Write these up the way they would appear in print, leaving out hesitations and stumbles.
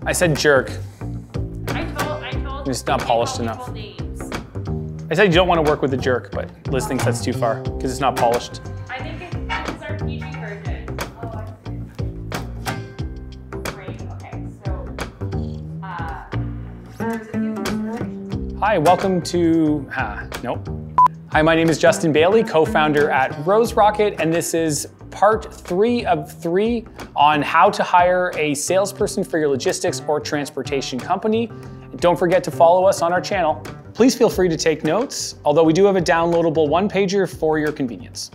I said jerk. I told It's not polished enough. names. I said you don't want to work with a jerk, but Liz thinks that's too far because it's not polished. I think it's our PG version. Oh, I see. Great. Okay, so Hi, welcome to, nope. Hi, my name is Justin Bailey, co-founder at Rose Rocket, and this is part 3 of 3 on how to hire a salesperson for your logistics or transportation company. And don't forget to follow us on our channel. Please feel free to take notes, although we do have a downloadable one-pager for your convenience.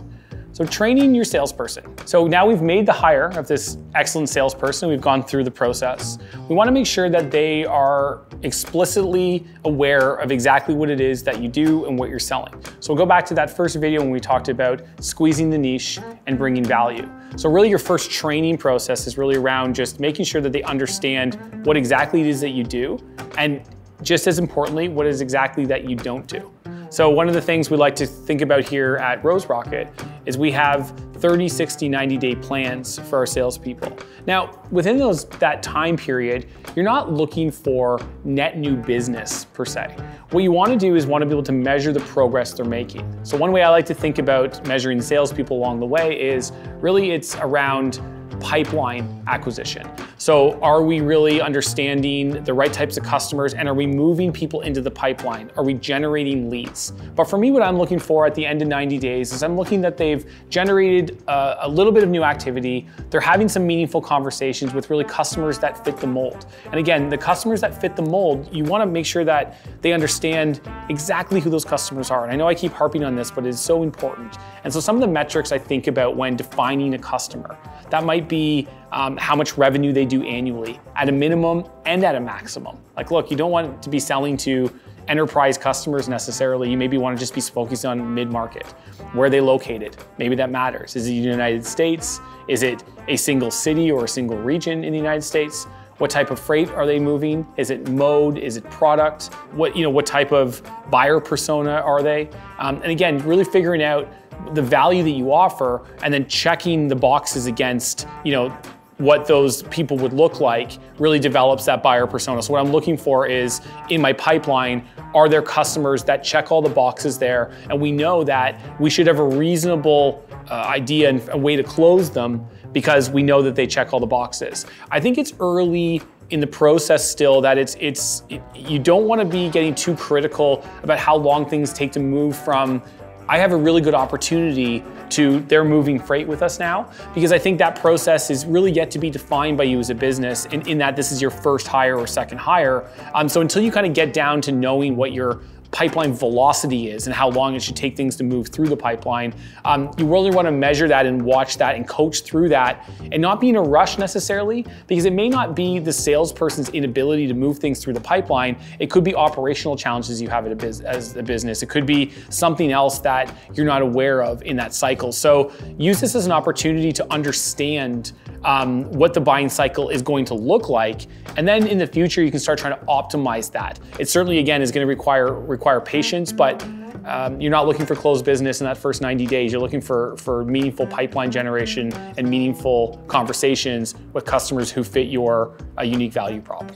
So training your salesperson. So now we've made the hire of this excellent salesperson. We've gone through the process. We want to make sure that they are explicitly aware of exactly what it is that you do and what you're selling. So we'll go back to that first video when we talked about squeezing the niche and bringing value. So really your first training process is really around just making sure that they understand what exactly it is that you do, and just as importantly, what is exactly that you don't do. So one of the things we like to think about here at Rose Rocket is we have 30, 60, 90-day plans for our salespeople. Now, within that time period, you're not looking for net new business per se. What you want to do is want to be able to measure the progress they're making. So one way I like to think about measuring salespeople along the way is really it's around pipeline acquisition. So are we really understanding the right types of customers, and are we moving people into the pipeline? Are we generating leads? But for me, what I'm looking for at the end of 90 days is I'm looking that they've generated a little bit of new activity. They're having some meaningful conversations with really customers that fit the mold. And again, the customers that fit the mold, you want to make sure that they understand exactly who those customers are. And I know I keep harping on this, but it's so important. And so some of the metrics I think about when defining a customer, that might be how much revenue they do annually at a minimum and at a maximum. Like, look, you don't want to be selling to enterprise customers necessarily. You maybe want to just be focused on mid-market. Where are they located? Maybe that matters. Is it the United States? Is it a single city or a single region in the United States? What type of freight are they moving? Is it mode? Is it product? What type of buyer persona are they? And again, really figuring out the value that you offer and then checking the boxes against, what those people would look like really develops that buyer persona. So what I'm looking for is in my pipeline, are there customers that check all the boxes there? And we know that we should have a reasonable idea and a way to close them because we know that they check all the boxes. I think it's early in the process still that you don't want to be getting too critical about how long things take to move from I have a really good opportunity to they're moving freight with us now, because I think that process is really yet to be defined by you as a business in that this is your first hire or second hire. So until you kind of get down to knowing what your pipeline velocity is and how long it should take things to move through the pipeline, you really want to measure that and watch that and coach through that and not be in a rush necessarily, because it may not be the salesperson's inability to move things through the pipeline. It could be operational challenges you have as a business. It could be something else that you're not aware of in that cycle. So use this as an opportunity to understand what the buying cycle is going to look like. And then in the future, you can start trying to optimize that. It certainly, again, is going to require patience, but you're not looking for closed business in that first 90 days. You're looking for meaningful pipeline generation and meaningful conversations with customers who fit your unique value prop.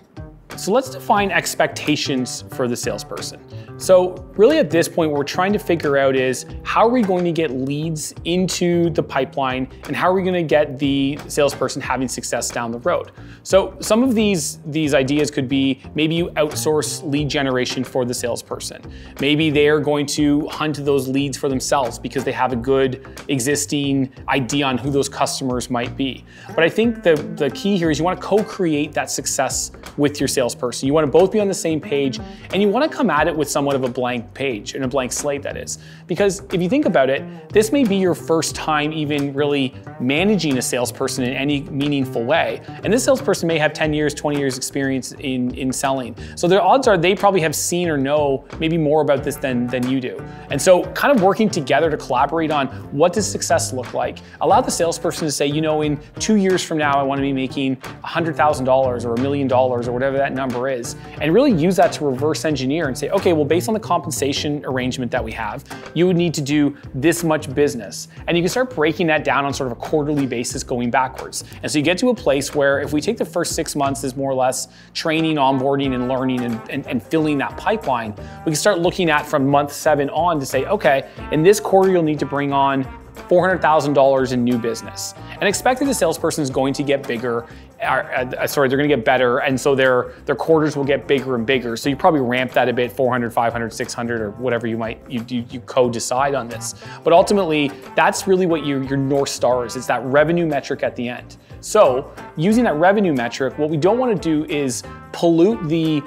So let's define expectations for the salesperson. So really at this point, what we're trying to figure out is how are we going to get leads into the pipeline, and how are we going to get the salesperson having success down the road? So some of these ideas could be maybe you outsource lead generation for the salesperson. Maybe they're going to hunt those leads for themselves because they have a good existing idea on who those customers might be. But I think the key here is you want to co-create that success with your salesperson. You want to both be on the same page, and you want to come at it with somewhat of a blank page and a blank slate, that is. Because if you think about it, this may be your first time even really managing a salesperson in any meaningful way. And this salesperson may have 10 years, 20 years experience in selling. So the odds are they probably have seen or know maybe more about this than you do. And so kind of working together to collaborate on what does success look like. Allow the salesperson to say, in 2 years from now, I want to be making $100,000 or $1 million or whatever that number is. And really use that to reverse engineer and say, okay, well, based based on the compensation arrangement that we have, you would need to do this much business. And you can start breaking that down on sort of a quarterly basis going backwards. And so you get to a place where if we take the first 6 months as more or less training, onboarding, and learning and filling that pipeline, we can start looking at from month 7 on to say, okay, in this quarter, you'll need to bring on $400,000 in new business. And expect that the salesperson is going to get bigger, they're going to get better, and so their quarters will get bigger and bigger. So you probably ramp that a bit, 400, 500, 600, or whatever you co-decide on this. But ultimately, that's really what your North Star is. It's that revenue metric at the end. So using that revenue metric, what we don't want to do is pollute the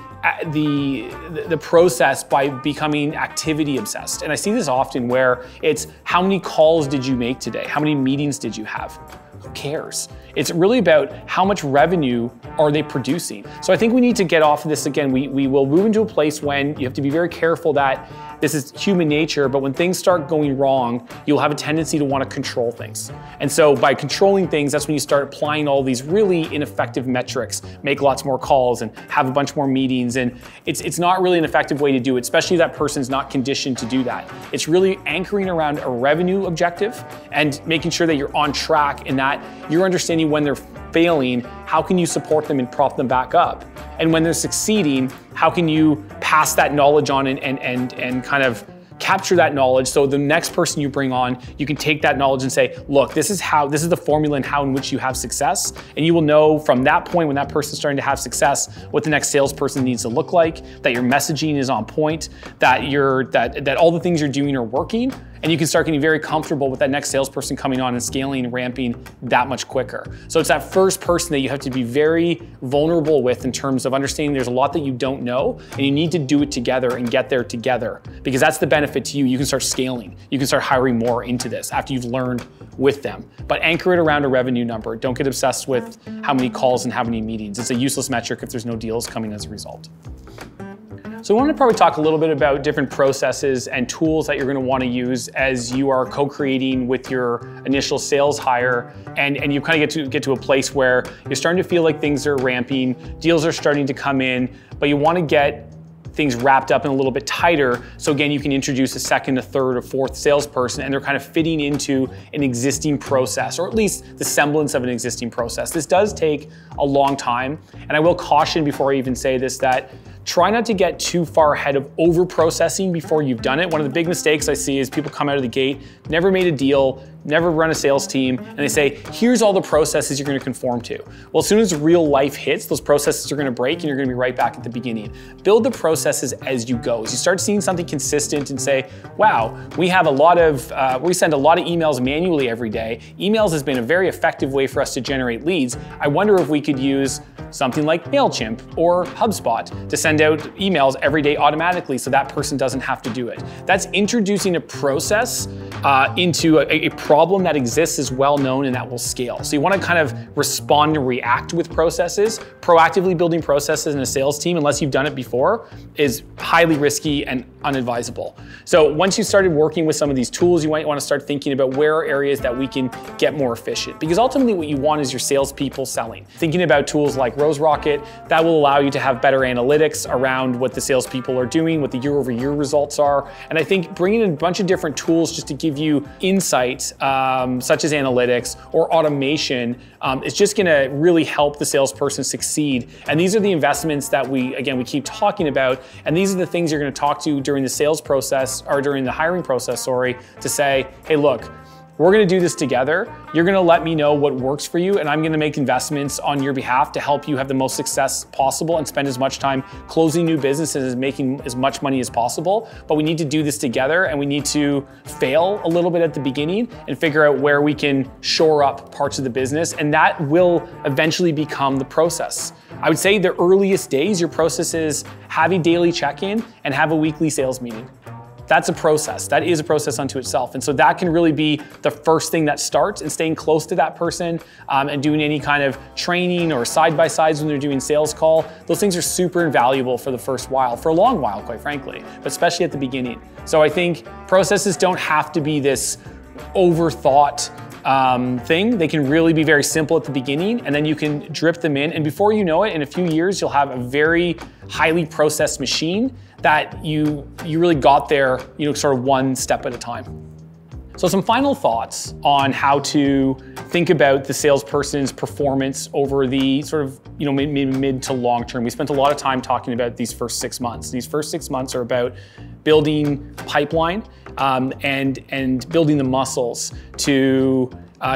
process by becoming activity obsessed. And I see this often where it's how many calls did you make today? How many meetings did you have? Who cares? It's really about how much revenue are they producing. So I think we need to get off of this again. We will move into a place when you have to be very careful that this is human nature, but when things start going wrong, you'll have a tendency to want to control things. And so by controlling things, that's when you start applying all these really ineffective metrics, make lots more calls and have a bunch more meetings. And it's not really an effective way to do it, especially if that person's not conditioned to do that. It's really anchoring around a revenue objective and making sure that you're on track and that you're understanding when they're failing, how can you support them and prop them back up? And when they're succeeding, how can you pass that knowledge on and kind of capture that knowledge so the next person you bring on, you can take that knowledge and say, look, this is the formula and how in which you have success. And you will know from that point when that person's starting to have success, what the next salesperson needs to look like, that your messaging is on point, that all the things you're doing are working. And you can start getting very comfortable with that next salesperson coming on and scaling and ramping that much quicker. So it's that first person that you have to be very vulnerable with in terms of understanding there's a lot that you don't know and you need to do it together and get there together, because that's the benefit to you. You can start scaling. You can start hiring more into this after you've learned with them. But anchor it around a revenue number. Don't get obsessed with how many calls and how many meetings. It's a useless metric if there's no deals coming as a result. So I want to probably talk a little bit about different processes and tools that you're going to want to use as you are co-creating with your initial sales hire, and you kind of get to a place where you're starting to feel like things are ramping, deals are starting to come in, but you want to get things wrapped up and a little bit tighter. So again, you can introduce a second, a third, or fourth salesperson, and they're kind of fitting into an existing process, or at least the semblance of an existing process. This does take a long time, and I will caution before I even say this that try not to get too far ahead of over-processing before you've done it. One of the big mistakes I see is people come out of the gate, never made a deal, never run a sales team, and they say, here's all the processes you're gonna conform to. Well, as soon as real life hits, those processes are gonna break and you're gonna be right back at the beginning. Build the processes as you go. As you start seeing something consistent and say, wow, we send a lot of emails manually every day. Emails has been a very effective way for us to generate leads. I wonder if we could use something like MailChimp or HubSpot to send out emails every day automatically so that person doesn't have to do it. That's introducing a process into a problem that exists, is well known, and that will scale. So you want to kind of respond and react with processes. Proactively building processes in a sales team, unless you've done it before, is highly risky and unadvisable. So once you started working with some of these tools, you might want to start thinking about where are areas that we can get more efficient, because ultimately what you want is your salespeople selling. Thinking about tools like RoseRocket, that will allow you to have better analytics around what the salespeople are doing, what the year-over-year results are. And I think bringing in a bunch of different tools just to give you insight, such as analytics or automation, is just gonna really help the salesperson succeed. And these are the investments that we keep talking about. And these are the things you're gonna talk to during the sales process, or during the hiring process, to say, hey, look, we're gonna do this together. You're gonna let me know what works for you, and I'm gonna make investments on your behalf to help you have the most success possible and spend as much time closing new businesses and making as much money as possible. But we need to do this together, and we need to fail a little bit at the beginning and figure out where we can shore up parts of the business, and that will eventually become the process. I would say the earliest days, your process is have a daily check-in and have a weekly sales meeting. That's a process. That is a process unto itself. And so that can really be the first thing that starts, and staying close to that person and doing any kind of training or side-by-sides when they're doing sales call. Those things are super invaluable for the first while, for a long while, quite frankly, but especially at the beginning. So I think processes don't have to be this overthought thing. They can really be very simple at the beginning, and then you can drip them in. And before you know it, in a few years, you'll have a very highly processed machine that you really got there, sort of one step at a time. So some final thoughts on how to think about the salesperson's performance over the sort of mid to long term. We spent a lot of time talking about these first 6 months. These first 6 months are about building pipeline and building the muscles to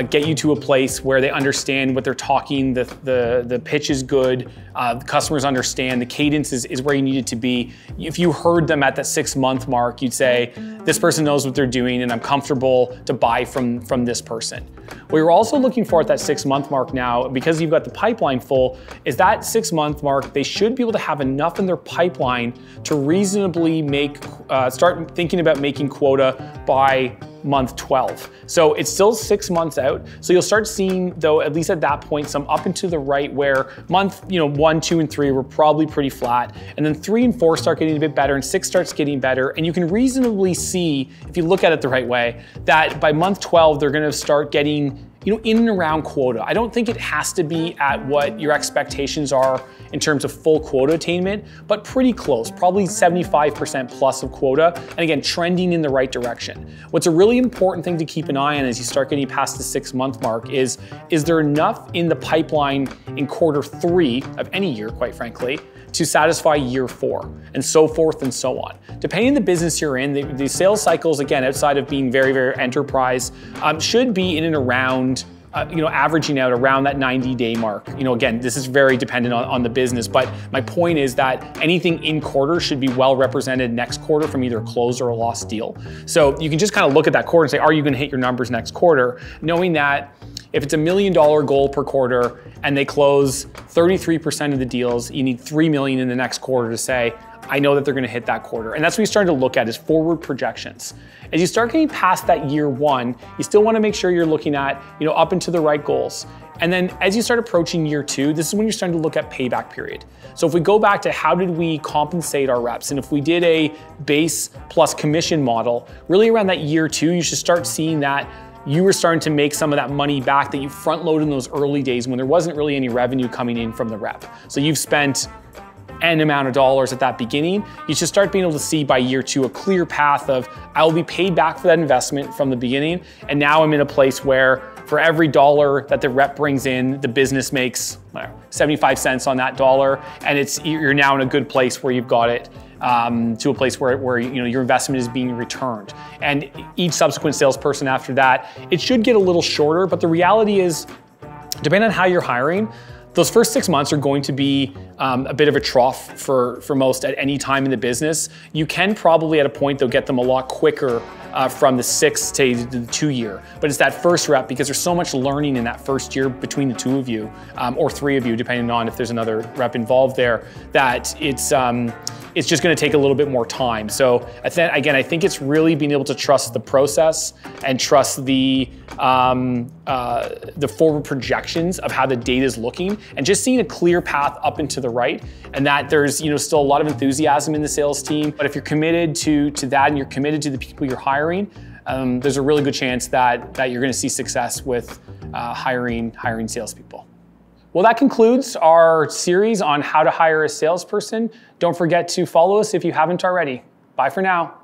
get you to a place where they understand what they're talking, the pitch is good, the customers understand, the cadence is where you need it to be. If you heard them at that 6-month mark, you'd say, this person knows what they're doing and I'm comfortable to buy from this person. What you're also looking for at that 6-month mark now, because you've got the pipeline full, is that 6-month mark, they should be able to have enough in their pipeline to reasonably start thinking about making quota by month 12. So it's still 6 months out. So you'll start seeing, though, at least at that point, some up and to the right where month 1, 2, and 3 were probably pretty flat. And then 3 and 4 start getting a bit better and 6 starts getting better. And you can reasonably see, if you look at it the right way, that by month 12, they're gonna start getting in and around quota. I don't think it has to be at what your expectations are in terms of full quota attainment, but pretty close, probably 75% plus of quota. And again, trending in the right direction. What's a really important thing to keep an eye on as you start getting past the 6-month mark is there enough in the pipeline in quarter 3 of any year, quite frankly, to satisfy year 4, and so forth and so on. Depending on the business you're in, the sales cycles, again, outside of being very, very enterprise, should be in and around, averaging out around that 90-day mark. Again, this is very dependent on the business, but my point is that anything in quarter should be well represented next quarter from either a closed or a lost deal. So you can just kind of look at that quarter and say, are you gonna hit your numbers next quarter? Knowing that if it's $1 million goal per quarter and they close 33% of the deals, you need 3 million in the next quarter to say, I know that they're gonna hit that quarter. And that's what you're starting to look at is forward projections. As you start getting past that year 1, you still wanna make sure you're looking at, up into the right goals. And then as you start approaching year 2, this is when you're starting to look at payback period. So if we go back to how did we compensate our reps, and if we did a base plus commission model, really around that year 2, you should start seeing that you were starting to make some of that money back that you front loaded in those early days when there wasn't really any revenue coming in from the rep. So you've spent N amount of dollars at that beginning. You should start being able to see by year 2 a clear path of I will be paid back for that investment from the beginning. And now I'm in a place where for every dollar that the rep brings in, the business makes 75 cents on that dollar. And you're now in a good place where you've got it to a place where your investment is being returned. And each subsequent salesperson after that, it should get a little shorter, but the reality is, depending on how you're hiring, those first 6 months are going to be a bit of a trough for most at any time in the business. You can probably at a point, though, get them a lot quicker from the 6 to the 2 year. But it's that first rep, because there's so much learning in that first year between the 2 of you, or 3 of you, depending on if there's another rep involved there, that it's just gonna take a little bit more time. So again, I think it's really being able to trust the process and trust the forward projections of how the data is looking, and just seeing a clear path up and to the right, and that there's still a lot of enthusiasm in the sales team. But if you're committed to that and you're committed to the people you're hiring, there's a really good chance that you're gonna see success with hiring salespeople. Well, that concludes our series on how to hire a salesperson. Don't forget to follow us if you haven't already. Bye for now.